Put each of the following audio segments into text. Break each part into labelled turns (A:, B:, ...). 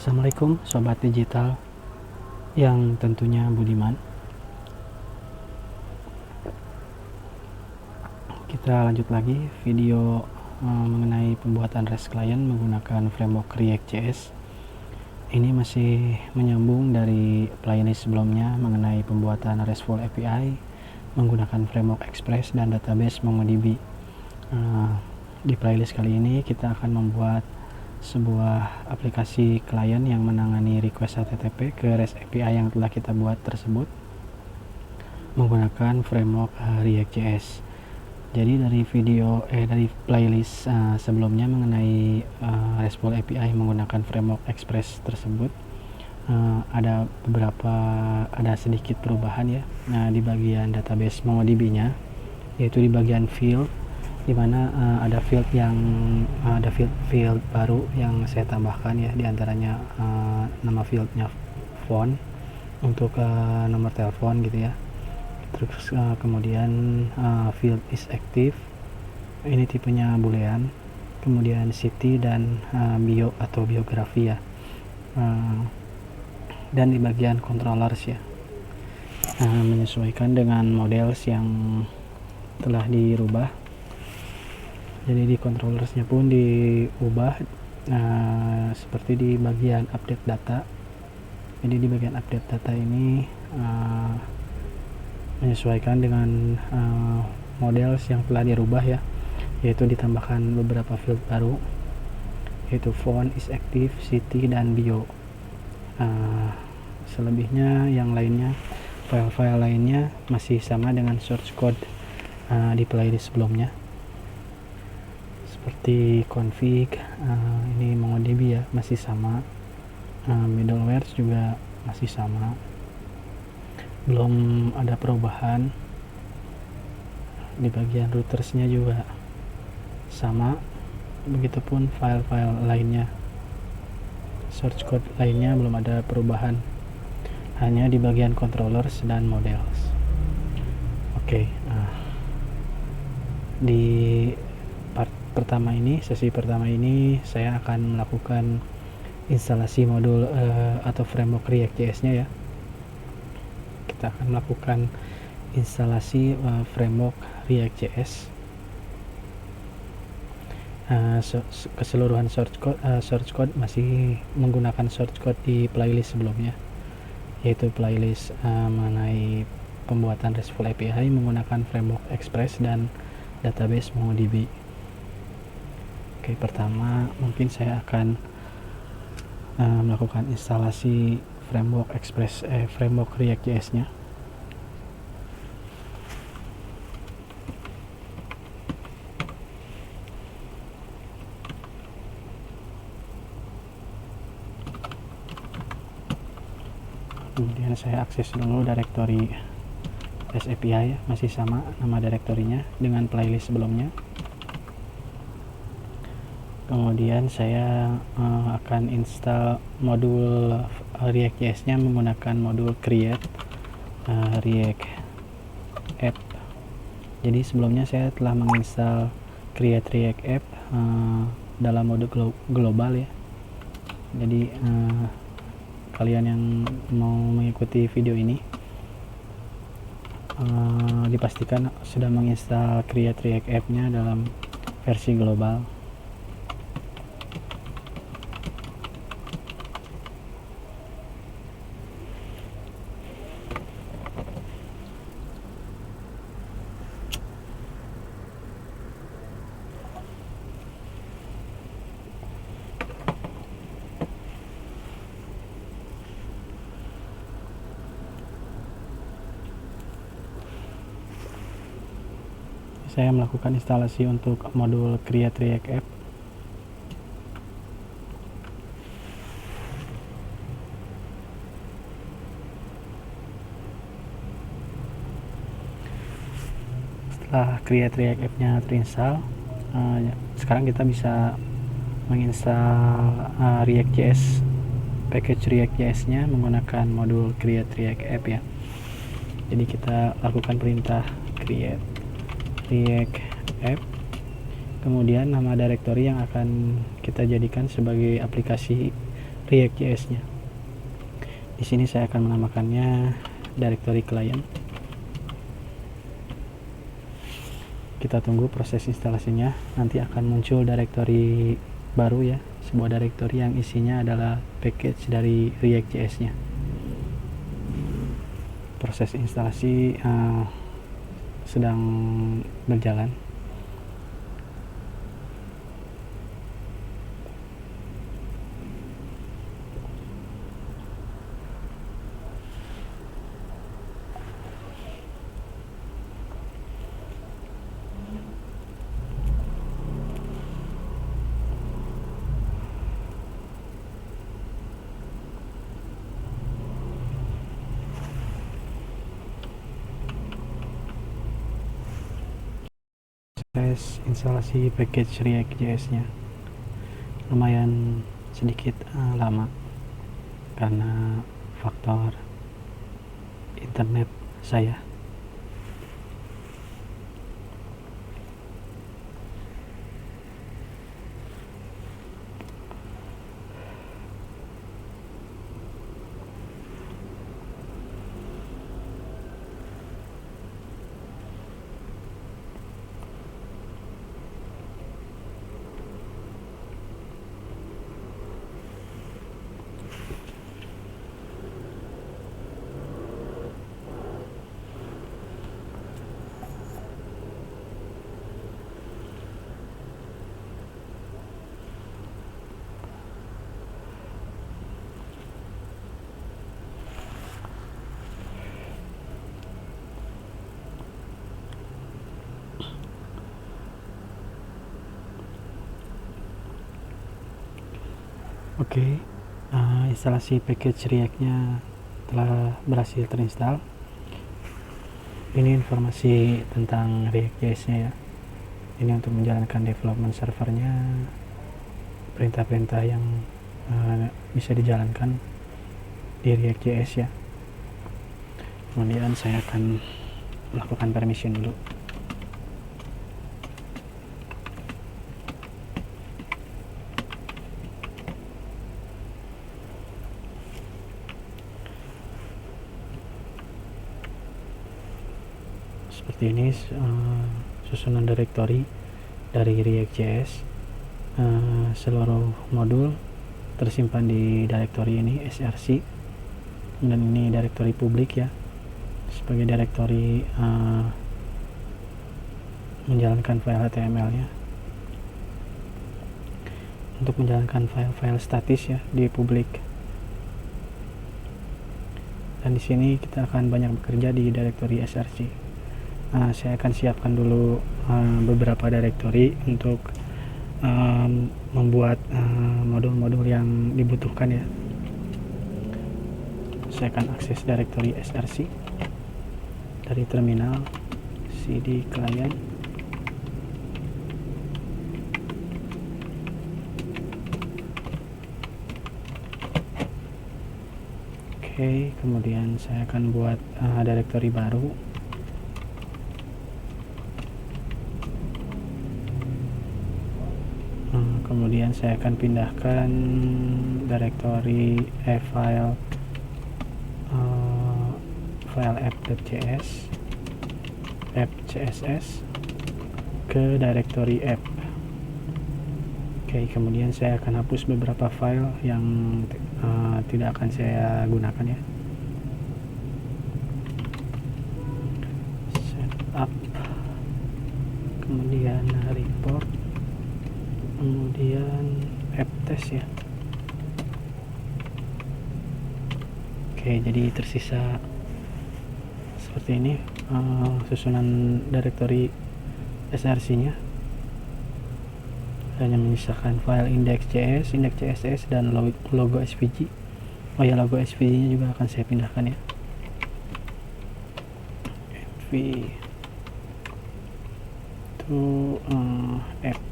A: Assalamualaikum Sobat Digital yang tentunya budiman. Kita lanjut lagi video mengenai pembuatan REST client menggunakan framework React.js. Ini masih menyambung dari playlist sebelumnya mengenai pembuatan RESTful API menggunakan framework Express dan database MongoDB. Di playlist kali ini kita akan membuat sebuah aplikasi klien yang menangani request HTTP ke REST API yang telah kita buat tersebut menggunakan framework React.js. Jadi dari playlist sebelumnya mengenai RESTful API menggunakan framework Express tersebut ada sedikit perubahan ya. Nah, di bagian database MongoDB-nya, yaitu di bagian field, di mana ada field baru yang saya tambahkan ya, diantaranya nama fieldnya phone untuk nomor telepon gitu ya. Terus kemudian field is active, ini tipenya boolean, kemudian city dan bio atau biografi ya, dan di bagian controllers ya, menyesuaikan dengan models yang telah dirubah. Jadi di controllersnya pun diubah seperti di bagian update data. Jadi di bagian update data ini menyesuaikan dengan models yang telah dirubah ya, yaitu ditambahkan beberapa field baru, yaitu phone is active, city dan bio. Selebihnya yang lainnya, file-file lainnya masih sama dengan source code di playlist sebelumnya, seperti config, ini MongoDB ya, masih sama, middleware juga masih sama, belum ada perubahan. Di bagian routersnya juga sama, begitupun file-file lainnya, source code lainnya belum ada perubahan, hanya di bagian controllers dan models. Oke, di sesi pertama ini saya akan melakukan instalasi modul atau framework React.js-nya ya. Kita akan melakukan instalasi framework React.js. Keseluruhan source code masih menggunakan source code di playlist sebelumnya, yaitu playlist mengenai pembuatan RESTful API menggunakan framework Express dan database MongoDB. Oke, pertama mungkin saya akan melakukan instalasi framework framework React.js-nya. Kemudian saya akses dulu directory REST API, masih sama nama direktorinya dengan playlist sebelumnya. Kemudian saya akan install modul React.js-nya menggunakan modul create React app. Jadi sebelumnya saya telah menginstal create React app dalam mode global ya. Jadi kalian yang mau mengikuti video ini dipastikan sudah menginstal create React app-nya dalam versi global. Saya melakukan instalasi untuk modul create React app. Setelah create React app-nya terinstall, sekarang kita bisa menginstal React.js, package React.js-nya menggunakan modul create React app ya. Jadi kita lakukan perintah create React app, kemudian nama directory yang akan kita jadikan sebagai aplikasi React.js-nya. Di sini saya akan menamakannya directory client. Kita tunggu proses instalasinya. Nanti akan muncul directory baru ya, sebuah directory yang isinya adalah package dari React.js-nya. Proses instalasi sedang berjalan. Proses instalasi package React.js-nya lumayan sedikit lama karena faktor internet saya. Oke, instalasi package React-nya telah berhasil terinstall. Ini informasi tentang React.js-nya ya. Ini untuk menjalankan development servernya, perintah-perintah yang bisa dijalankan di React.js ya. Kemudian saya akan melakukan permission dulu. Seperti ini susunan directory dari React.js. Seluruh modul tersimpan di directory ini src, dan ini directory publik ya, sebagai directory menjalankan file HTML nya. Untuk menjalankan file-file statis ya di publik. Dan di sini kita akan banyak bekerja di directory src. Saya akan siapkan dulu beberapa directory untuk membuat modul-modul yang dibutuhkan ya. Saya akan akses directory src dari terminal cd client. Oke, kemudian saya akan buat directory baru. Kemudian saya akan pindahkan directory file app.js, app.css ke directory app. Oke, kemudian saya akan hapus beberapa file yang tidak akan saya gunakan ya. Setup, kemudian report, kemudian app test ya. Oke, jadi tersisa seperti ini susunan directory src nya. Hanya menyisakan file index.js, index.css, dan logo svg. Oh ya, logo svg nya juga akan saya pindahkan ya. Mv to app,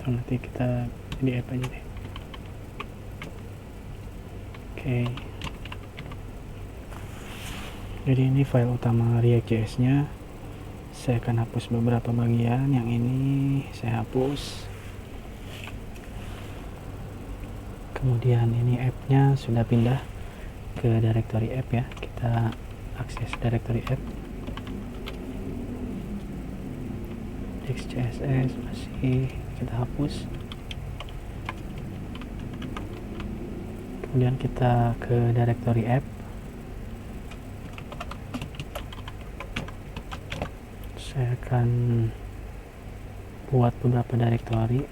A: atau nanti kita di app aja deh. Oke, jadi ini file utama React.js nya. Saya akan hapus beberapa bagian. Yang ini saya hapus. Kemudian ini app-nya sudah pindah ke directory app ya. Kita akses directory app. XCSS masih kita hapus. Kemudian kita ke directory app. Saya akan buat beberapa directory.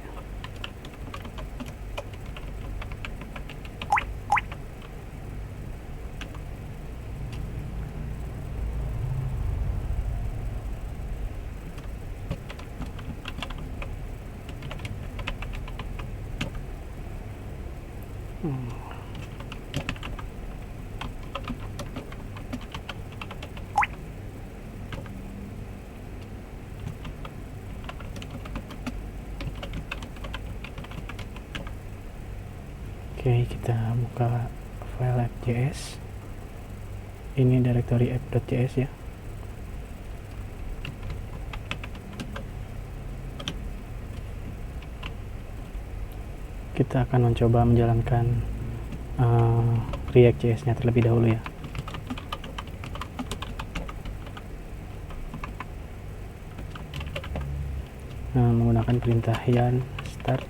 A: Oke, kita buka file app.js. Ini directory app.js ya. Kita akan mencoba menjalankan React.js nya terlebih dahulu ya. Menggunakan perintah yarn start.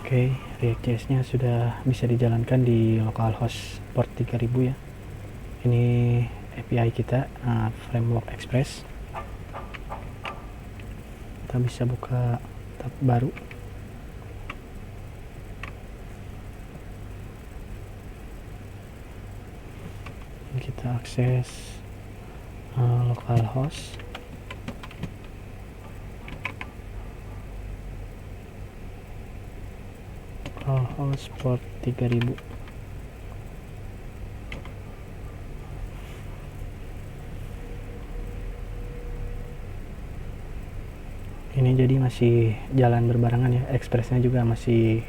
A: Oke, React.js nya sudah bisa dijalankan di localhost port 3000 ya. Ini API kita, Framework Express. Kita bisa buka tab baru. Kita akses localhost. Localhost port 3000. Ini jadi masih jalan berbarengan ya. Express-nya juga masih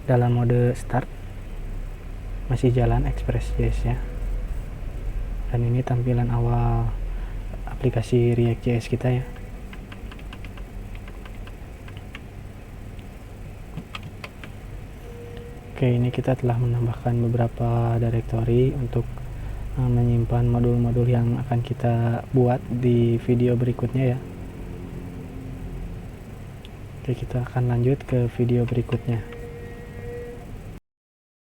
A: dalam mode start, masih jalan Express.js nya. Dan ini tampilan awal aplikasi React.js kita ya. Oke, ini kita telah menambahkan beberapa directory untuk menyimpan modul-modul yang akan kita buat di video berikutnya ya. Oke, kita akan lanjut ke video berikutnya.